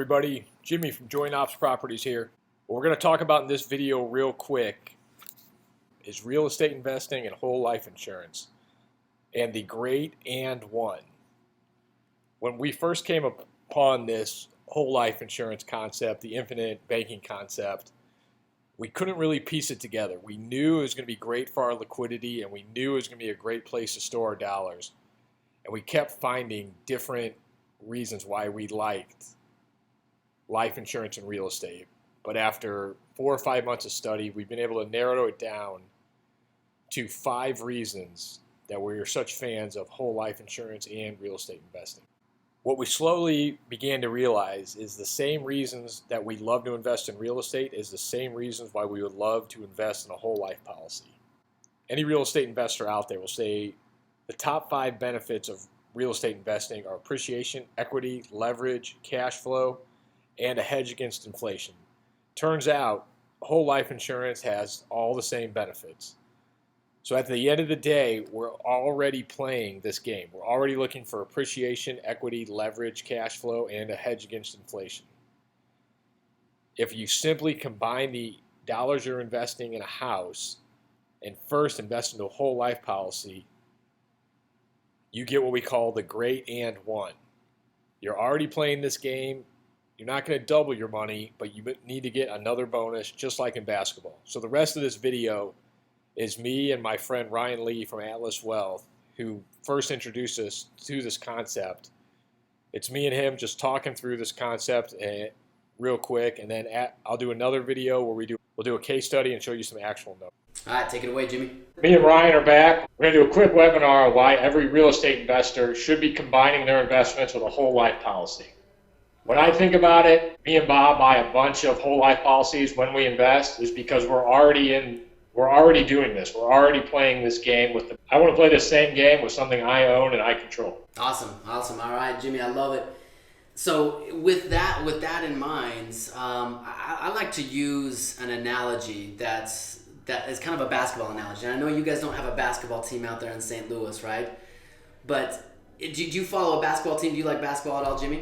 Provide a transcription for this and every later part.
everybody, Jimmy from Joint Ops Properties here. What we're going to talk about in this video real quick is real estate investing and whole life insurance and the great and one. When we first came upon this whole life insurance concept, the infinite banking concept, we couldn't really piece it together. We knew it was going to be great for our liquidity, and we knew it was going to be a great place to store our dollars. And we kept finding different reasons why we liked life insurance and real estate. But after 4 or 5 months of study, we've been able to narrow it down to 5 reasons that we're such fans of whole life insurance and real estate investing. What we slowly began to realize is the same reasons that we love to invest in real estate is the same reasons why we would love to invest in a whole life policy. Any real estate investor out there will say the top 5 benefits of real estate investing are appreciation, equity, leverage, cash flow, and a hedge against inflation. Turns out, whole life insurance has all the same benefits. So at the end of the day, we're already playing this game. We're already looking for appreciation, equity, leverage, cash flow, and a hedge against inflation. If you simply combine the dollars you're investing in a house and first invest into a whole life policy, you get what we call the great and one. You're already playing this game. You're not going to double your money, but you need to get another bonus, just like in basketball. So the rest of this video is me and my friend Ryan Lee from Atlas Wealth, who first introduced us to this concept. It's me and him just talking through this concept real quick, and then I'll do another video where we'll do a case study and show you some actual notes. All right, take it away, Jimmy. Me and Ryan are back. We're going to do a quick webinar on why every real estate investor should be combining their investments with a whole life policy. When I think about it, me and Bob buy a bunch of whole life policies when we invest is because we're already doing this. We're already playing this game I want to play the same game with something I own and I control. Awesome. All right, Jimmy, I love it. So with that in mind, I like to use an analogy that is kind of a basketball analogy. And I know you guys don't have a basketball team out there in St. Louis, right? But do you follow a basketball team? Do you like basketball at all, Jimmy?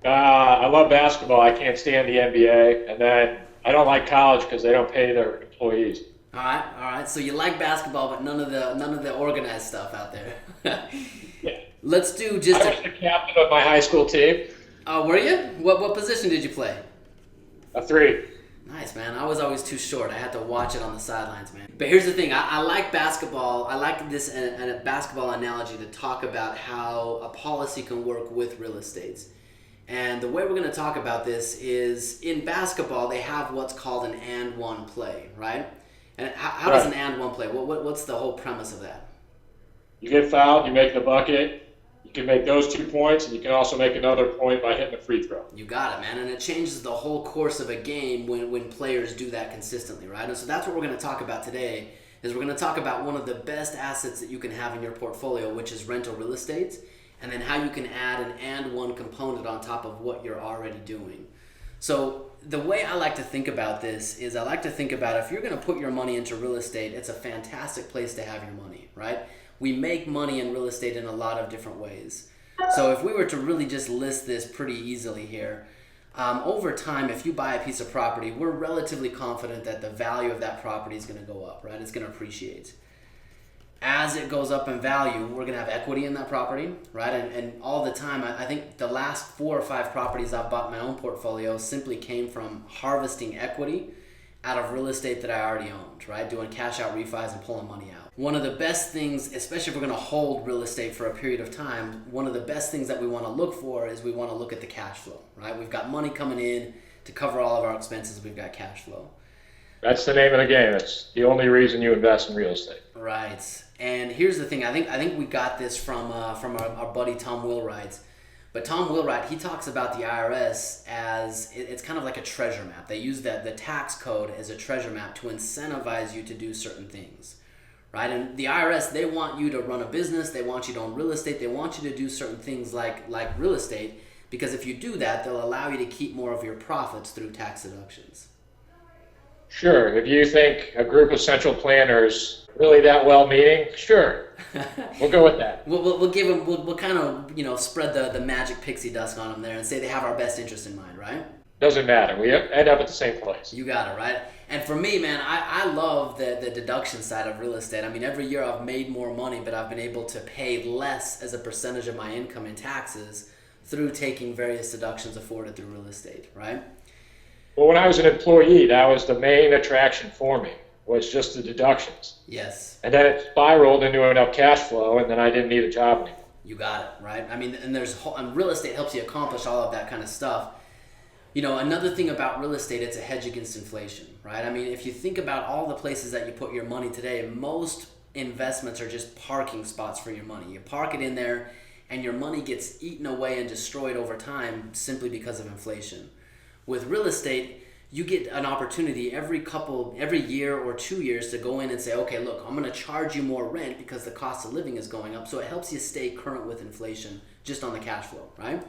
I love basketball. I can't stand the NBA. And then I don't like college because they don't pay their employees. All right. So you like basketball, but none of the organized stuff out there. Yeah. Let's do just. I was the captain of my high school team. Oh, were you? What position did you play? A 3. Nice, man. I was always too short. I had to watch it on the sidelines, man. But here's the thing. I like basketball. I like this a basketball analogy to talk about how a policy can work with real estate. And the way we're going to talk about this is in basketball, they have what's called an and one play, right? And how does an and one play? What's the whole premise of that? You get fouled, you make the bucket. You can make those 2 points, and you can also make another point by hitting a free throw. You got it, man. And it changes the whole course of a game when players do that consistently, right? And so that's what we're going to talk about today, is we're going to talk about one of the best assets that you can have in your portfolio, which is rental real estate, and then how you can add an and one component on top of what you're already doing. So the way I like to think about this is I like to think about if you're going to put your money into real estate, it's a fantastic place to have your money, right? We make money in real estate in a lot of different ways. So if we were to really just list this pretty easily here, over time, if you buy a piece of property, we're relatively confident that the value of that property is going to go up, right? It's going to appreciate. As it goes up in value, we're going to have equity in that property, right? And all the time, I think the last 4 or 5 properties I've bought in my own portfolio simply came from harvesting equity out of real estate that I already owned, right? Doing cash out refis and pulling money out. One of the best things, especially if we're going to hold real estate for a period of time, one of the best things that we want to look for is we want to look at the cash flow, right? We've got money coming in to cover all of our expenses. We've got cash flow. That's the name of the game. It's the only reason you invest in real estate. Right. And here's the thing. I think we got this from our buddy Tom Wheelwright. But Tom Wheelwright, he talks about the IRS as it's kind of like a treasure map. They use the tax code as a treasure map to incentivize you to do certain things, right? And the IRS, they want you to run a business. They want you to own real estate. They want you to do certain things like real estate, because if you do that, they'll allow you to keep more of your profits through tax deductions. Sure. If you think a group of central planners really that well-meaning, sure, we'll go with that. We'll give them. We'll kind of spread the magic pixie dust on them there and say they have our best interest in mind, right? Doesn't matter. We end up at the same place. You got it, right? And for me, man, I love the deduction side of real estate. I mean, every year I've made more money, but I've been able to pay less as a percentage of my income in taxes through taking various deductions afforded through real estate, right? Well, when I was an employee, that was the main attraction for me, was just the deductions. Yes. And then it spiraled into enough cash flow, and then I didn't need a job anymore. You got it, right? I mean, and real estate helps you accomplish all of that kind of stuff. Another thing about real estate, it's a hedge against inflation, right? I mean, if you think about all the places that you put your money today, most investments are just parking spots for your money. You park it in there, and your money gets eaten away and destroyed over time simply because of inflation. With real estate, you get an opportunity every year or 2 years to go in and say, okay, look, I'm going to charge you more rent because the cost of living is going up. So it helps you stay current with inflation just on the cash flow, right?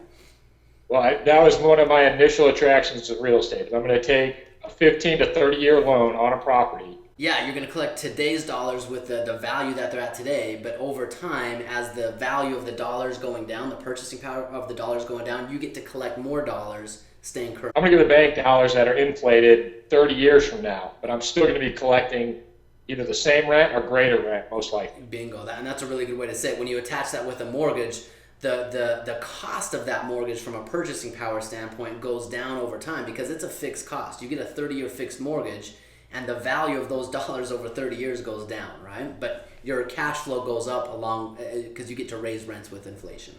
Well, that was one of my initial attractions to real estate. I'm going to take a 15 to 30-year loan on a property. Yeah, you're going to collect today's dollars with the value that they're at today, but over time, as the value of the dollar is going down, the purchasing power of the dollar is going down, you get to collect more dollars staying current. I'm going to give the bank dollars that are inflated 30 years from now, but I'm still going to be collecting either the same rent or greater rent, most likely. Bingo, and that's a really good way to say it. When you attach that with a mortgage, the cost of that mortgage from a purchasing power standpoint goes down over time because it's a fixed cost. You get a 30-year fixed mortgage, and the value of those dollars over 30 years goes down, right? But your cash flow goes up along because you get to raise rents with inflation.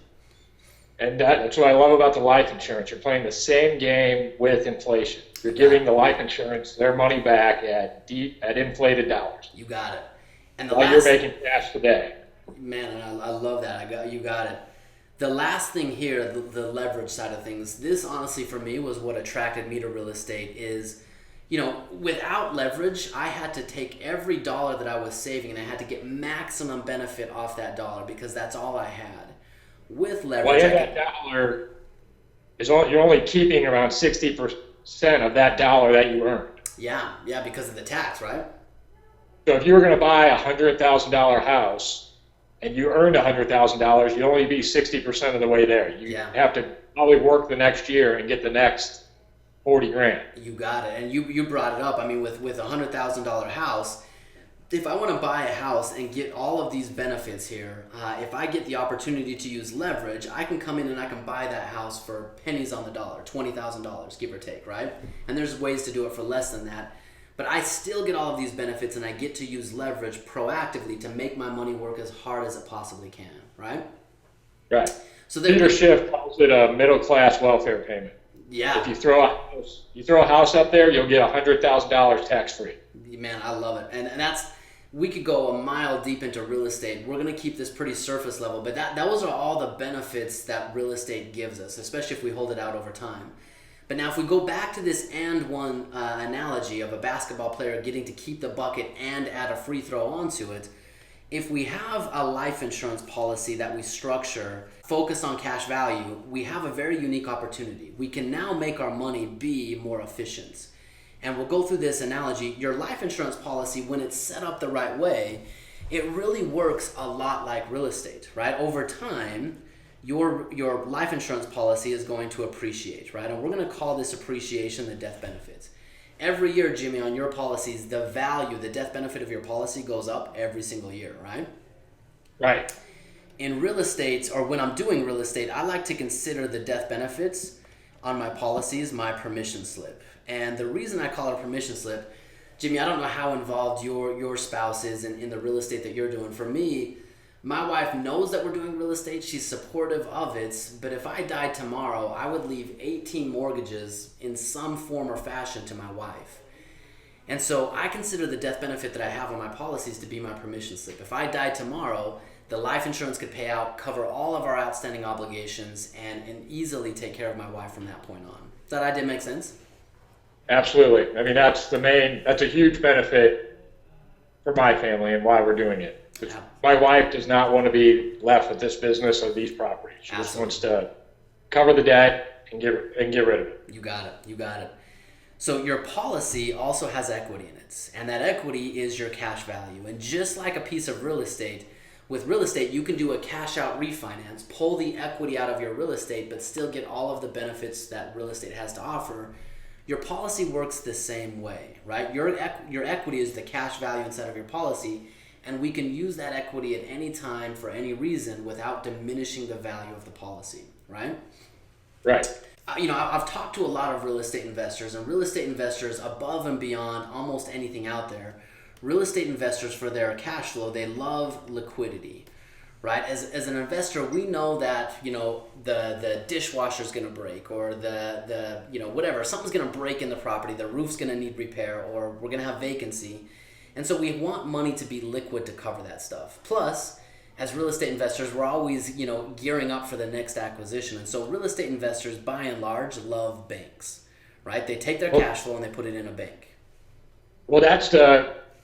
And that's what I love about the life insurance. You're playing the same game with inflation. You're giving the life insurance their money back at inflated dollars. You got it. And you're making cash today. Man, I love that. You got it. The last thing here, the leverage side of things, this honestly for me was what attracted me to real estate is, without leverage, I had to take every dollar that I was saving and I had to get maximum benefit off that dollar because that's all I had. With leverage, that dollar you're only keeping around 60% of that dollar that you earned. Yeah, because of the tax, right? So if you were going to buy a $100,000 house and you earned $100,000, you'd only be 60% of the way there. You have to probably work the next year and get the next 40 grand. You got it. And you brought it up. I mean, with a $100,000 house, if I want to buy a house and get all of these benefits here, if I get the opportunity to use leverage, I can come in and I can buy that house for pennies on the dollar, $20,000, give or take, right? And there's ways to do it for less than that. But I still get all of these benefits and I get to use leverage proactively to make my money work as hard as it possibly can, right? Right. So Peter Schiff calls it a middle-class welfare payment. Yeah. If you throw a house up there, you'll get $100,000 tax-free. Man, I love it. And we could go a mile deep into real estate. We're going to keep this pretty surface level, but those are all the benefits that real estate gives us, especially if we hold it out over time. But now if we go back to this and one analogy of a basketball player getting to keep the bucket and add a free throw onto it, if we have a life insurance policy that we structure, focus on cash value, we have a very unique opportunity. We can now make our money be more efficient. And we'll go through this analogy. Your life insurance policy, when it's set up the right way, it really works a lot like real estate, right? Over time, your life insurance policy is going to appreciate, right? And we're going to call this appreciation the death benefits. Every year, Jimmy, on your policies, the value, the death benefit of your policy goes up every single year, right? Right. In real estate, or when I'm doing real estate, I like to consider the death benefits on my policies my permission slip. And the reason I call it a permission slip, Jimmy, I don't know how involved your spouse is in the real estate that you're doing. For me, my wife knows that we're doing real estate. She's supportive of it. But if I died tomorrow, I would leave 18 mortgages in some form or fashion to my wife. And so I consider the death benefit that I have on my policies to be my permission slip. If I died tomorrow, the life insurance could pay out, cover all of our outstanding obligations, and easily take care of my wife from that point on. Does that idea make sense? Absolutely. I mean, that's a huge benefit for my family and why we're doing it. Yeah. My wife does not want to be left with this business or these properties. She just wants to cover the debt and get rid of it. You got it. So your policy also has equity in it, and that equity is your cash value. And just like a piece of real estate, with real estate, you can do a cash out refinance, pull the equity out of your real estate, but still get all of the benefits that real estate has to offer. Your policy works the same way, right? Your equity is the cash value inside of your policy, and we can use that equity at any time for any reason without diminishing the value of the policy, right? Right. I've talked to a lot of real estate investors, and real estate investors, above and beyond almost anything out there, real estate investors, for their cash flow, they love liquidity, right? As an investor, we know that, the dishwasher's going to break, or the whatever, something's going to break in the property, the roof's going to need repair, or we're going to have vacancy. And so we want money to be liquid to cover that stuff. Plus, as real estate investors, we're always, gearing up for the next acquisition. And so real estate investors, by and large, love banks, right? They take their cash flow and they put it in a bank. Well,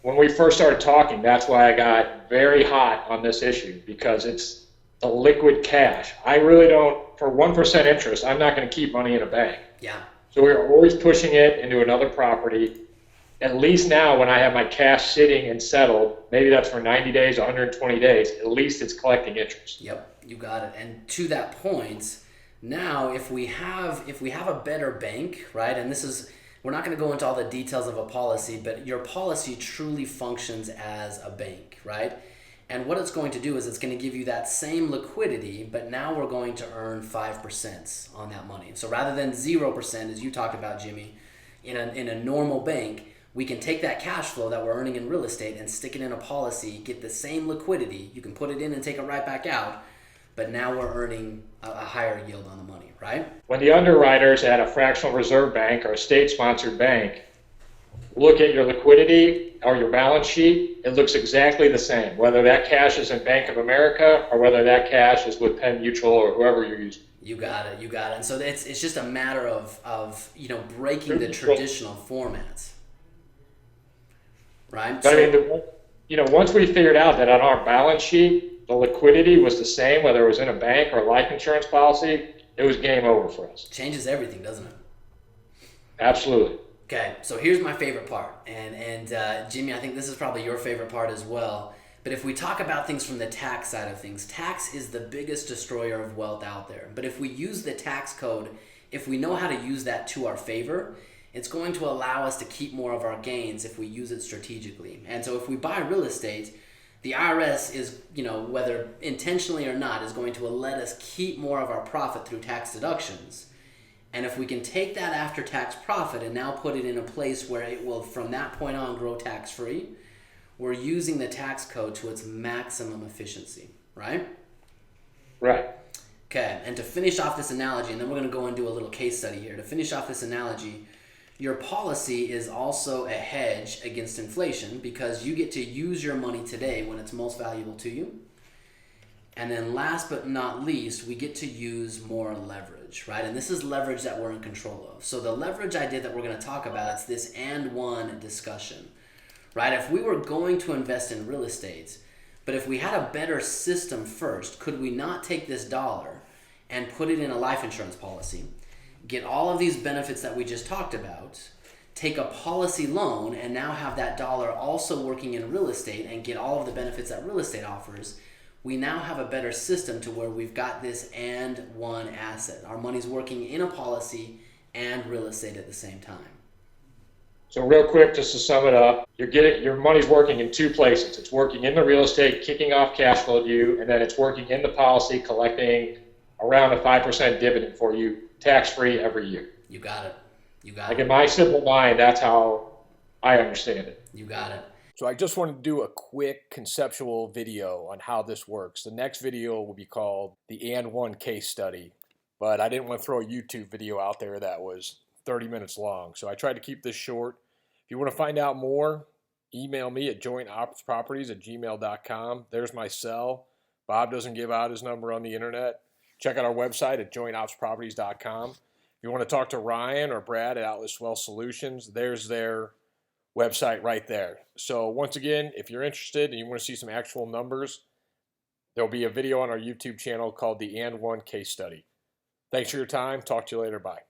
when we first started talking, that's why I got very hot on this issue, because it's a liquid cash. I really don't, for 1% interest, I'm not going to keep money in a bank. Yeah. So we're always pushing it into another property. At least now, when I have my cash sitting and settled, maybe that's for 90 days, 120 days, at least it's collecting interest. Yep, you got it. And to that point, now if we have a better bank, right? And we're not going to go into all the details of a policy, but your policy truly functions as a bank, right? And what it's going to do is it's going to give you that same liquidity, but now we're going to earn 5% on that money. So rather than 0%, as you talked about, Jimmy, in a normal bank, we can take that cash flow that we're earning in real estate and stick it in a policy, get the same liquidity. You can put it in and take it right back out, but now we're earning a higher yield on the money, right? When the underwriters at a fractional reserve bank or a state-sponsored bank look at your liquidity or your balance sheet, it looks exactly the same, whether that cash is in Bank of America or whether that cash is with Penn Mutual or whoever you're using. You got it. And so it's just a matter of breaking the traditional formats. Right. But once we figured out that on our balance sheet, the liquidity was the same, whether it was in a bank or a life insurance policy, it was game over for us. Changes everything, doesn't it? Absolutely. Okay, so here's my favorite part. And Jimmy, I think this is probably your favorite part as well. But if we talk about things from the tax side of things, tax is the biggest destroyer of wealth out there. But if we use the tax code, if we know how to use that to our favor, it's going to allow us to keep more of our gains if we use it strategically. And so if we buy real estate, the IRS is, whether intentionally or not, is going to let us keep more of our profit through tax deductions. And if we can take that after-tax profit and now put it in a place where it will, from that point on, grow tax-free, we're using the tax code to its maximum efficiency, right? Right. Okay, and to finish off this analogy, and then we're going to go and do a little case study here. To finish off this analogy, your policy is also a hedge against inflation because you get to use your money today when it's most valuable to you. And then last but not least, we get to use more leverage, right? And this is leverage that we're in control of. So the leverage idea that we're going to talk about, it's this and one discussion, right? If we were going to invest in real estate, but if we had a better system first, could we not take this dollar and put it in a life insurance policy, get all of these benefits that we just talked about, take a policy loan, and now have that dollar also working in real estate and get all of the benefits that real estate offers? We now have a better system to where we've got this and one asset. Our money's working in a policy and real estate at the same time. So real quick, just to sum it up, your money's working in two places. It's working in the real estate, kicking off cash flow to you, and then it's working in the policy, collecting around a 5% dividend for you, tax-free every year. You got it. Like in my simple mind, that's how I understand it. You got it. So I just wanted to do a quick conceptual video on how this works. The next video will be called the and one case study, but I didn't want to throw a YouTube video out there that was 30 minutes long. So I tried to keep this short. If you want to find out more, email me at jointopsproperties@gmail.com. There's my cell. Bob doesn't give out his number on the internet. Check out our website at jointopsproperties.com. If you want to talk to Ryan or Brad at Atlas Wealth Solutions, there's their website right there. So once again, if you're interested and you want to see some actual numbers, there'll be a video on our YouTube channel called the and one case study. Thanks for your time. Talk to you later. Bye.